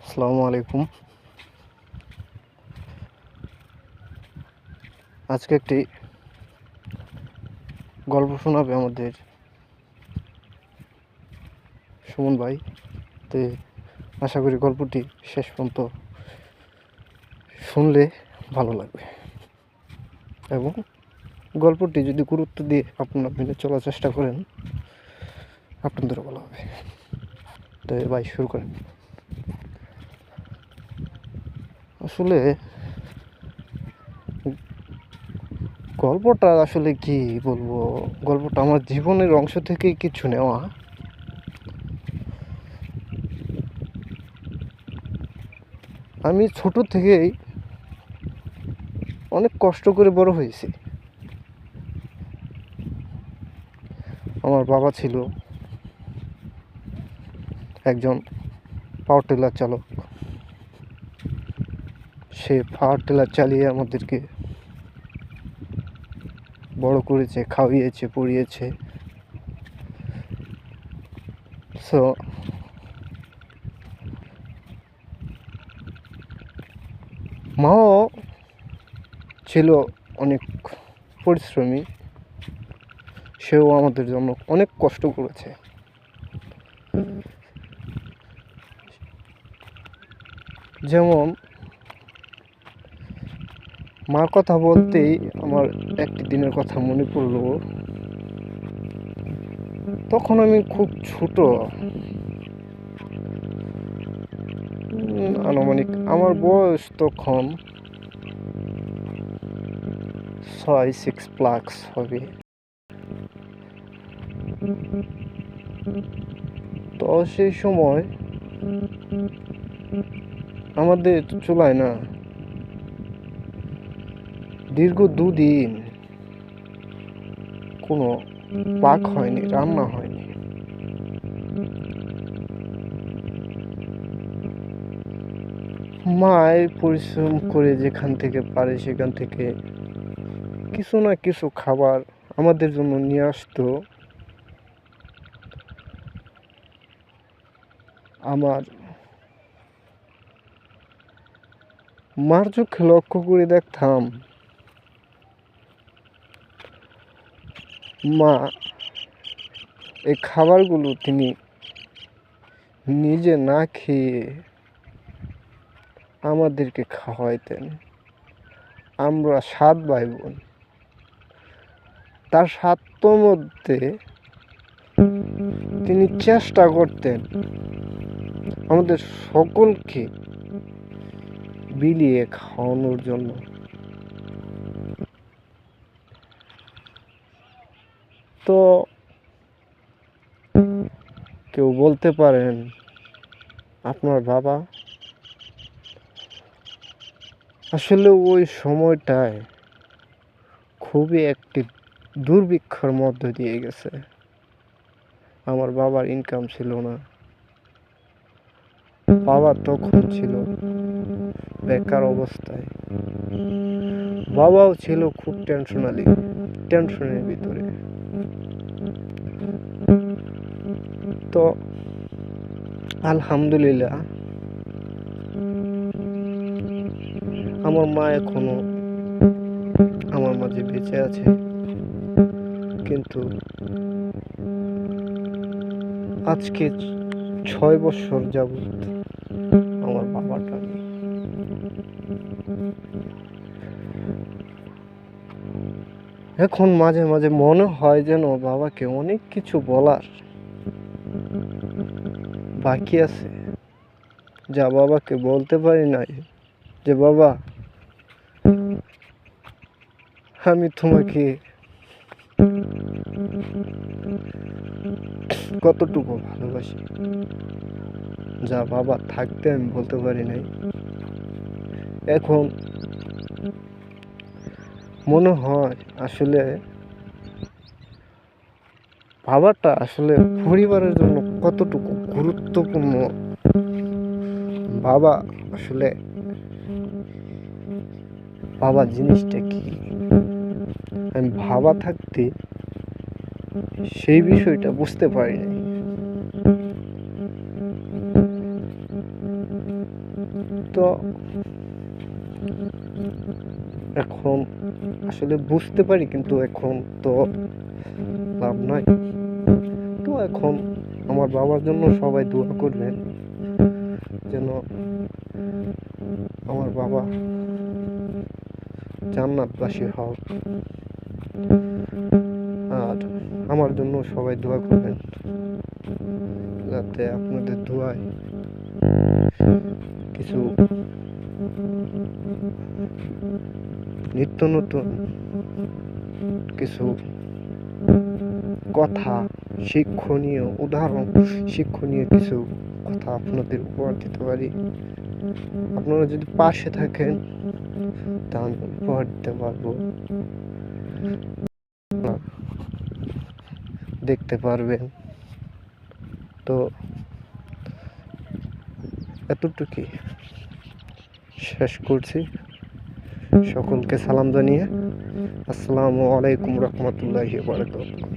আসসালামু আলাইকুম। আজকে একটি গল্প শোনাবে আমাদের সুমন ভাই। তো আশা করি গল্পটি শেষ পর্যন্ত শুনলে ভালো লাগবে এবং গল্পটি যদি গুরুত্ব দিয়ে আপনারা মেনে চলার চেষ্টা করেন আপনাদের ভালো হবে। তো ভাই শুরু করেন। আসলে গল্পটা আসলে কি বলবো, গল্পটা আমার জীবনের অংশ থেকেই কিছু নেওয়া। আমি ছোট থেকেই অনেক কষ্ট করে বড় হয়েছি। আমার বাবা ছিল একজন পাওয়ার টিলার চালক। সে পাওয়ার টিলার চালিয়ে আমাদেরকে বড় করেছে, খাওয়িয়েছে, পড়িয়েছে। সো মাও ছিল অনেক পরিশ্রমী। সেও আমাদের জন্য অনেক কষ্ট করেছে। যেমন মার কথা বলতেই আমার একটি দিনের কথা মনে পড়লো। তখন আমি খুব ছোট, আনুমানিক আমার বয়স তখন 6-6+ হবে। তো সেই সময় আমাদের চুলায় না দীর্ঘ 2 দিন কোনো পাক হয়নি, রান্না হয়নি। মায় পরিশ্রম করে যেখান থেকে পারে সেখান থেকে কিছু না কিছু খাবার আমাদের জন্য নিয়ে আসতো। আমার মার চোখে লক্ষ্য করে দেখতাম মা এই খাবারগুলো তিনি নিজে না খেয়ে আমাদেরকে খাওয়াইতেন। আমরা 7 ভাই বোন। তার 7 মধ্যে তিনি চেষ্টা করতেন আমাদের সকলকে বিলিয়ে খাওয়ানোর জন্য। তো কেউ বলতে পারেন আপনার বাবা আসলে ওই সময়টায় খুবই একটি দুর্ভিক্ষর মধ্য দিয়ে গেছে। আমার বাবার ইনকাম ছিল না। বাবা তখন ছিল বেকার অবস্থায়। বাবাও ছিল খুব টেনশনের ভিতরে। তো আলহামদুলিল্লাহ আমার মা এখনো আমার মাঝে বেঁচে আছে, কিন্তু আজকে 6 বছর যাবত আমার বাবাটা নেই। এখন মাঝে মাঝে মনে হয় যেন বাবাকে অনেক কিছু বলার বাকি আছে, যা বাবাকে বলতে পারি নাই। যে বাবা, আমি তোমাকে কতটুকু ভালোবাসি, যা বাবা থাকতে আমি বলতে পারি নাই। এখন মনে হয় আসলে বাবাটা আসলে পরিবারের জন্য কতটুকু গুরুত্বপূর্ণ। বাবা আসলে বাবা জিনিসটা কি আমি বাবা থাকতে সেই বিষয়টা বুঝতে পারি নাই। তো এখন আসলে বুঝতে পারি, কিন্তু এখন তো লাভ নাই। তো এখন আমার বাবার জন্য সবাই দোয়া করবেন যেন আমার বাবা জান্নাতবাসী হোক, আর আমার জন্য সবাই দোয়া করবেন যাতে আপনাদের দোয়ায় কিছু নিত্য নতুন কিছু কথা, শিক্ষণীয় উদাহরণ, শিক্ষণীয় কিছু কথা আপনাদের উপহার দিতে পারি। আপনারা যদি পাশে থাকেন তাহলে উপহার দিতে পারবো, দেখতে পারবেন। তো এতটুকুই শেষ করছি। সকলকে সালাম জানিয়ে আসসালামু আলাইকুম রহমতুল্লাহি ওয়া বারাকাতুহু।